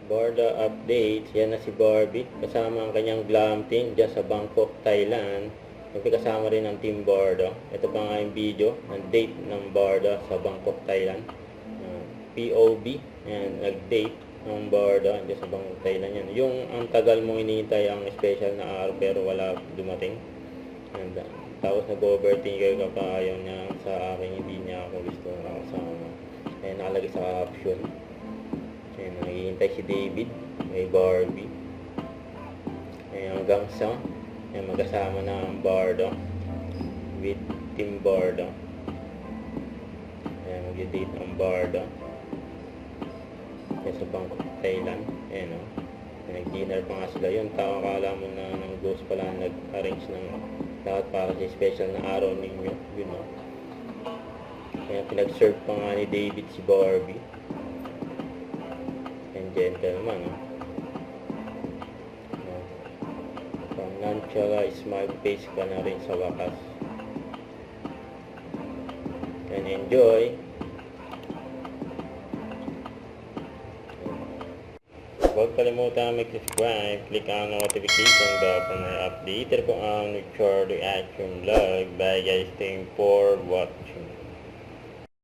Borda updates. Yan na si Barbie. Kasama ang kanyang glam team dyan sa Bangkok, Thailand. Siyempre kasama rin ang Team Borda. Ito pa nga yung video ng date ng Borda sa Bangkok, Thailand. POV. Yan, nag-date ng Borda dyan sa Bangkok, Thailand. Yan. Yung ang tagal mong hinihintay ang special na araw pero wala dumating. And, tapos nag-overthinker ka pa, ayaw niya sa akin, hindi niya ako gusto nakasama. Kaya nakalagay sa caption. Ayan, naghihintay si David, may Barbie. Ayan, hanggang sa ayan, magkasama na ang Bardo with Team Bardo. Ayan, mag-date ang Bardo. Ayan, sa Bangkok, Thailand. Ayan, o. Nag-dinner pa nga sila yun. Akala mo na ng ghost pala nag-arrange ng lahat para sa special na araw ninyo. Yun, o. Ayan, pinag-serve pa nga ni David si Barbie. And gentleman, pang nonchalant smile face ka na rin sa wakas. And enjoy. Huwag kalimutan mag-subscribe, click ang notification bell para may update ko ang Richard Reaction Vlog. Bye guys, thank you for watching.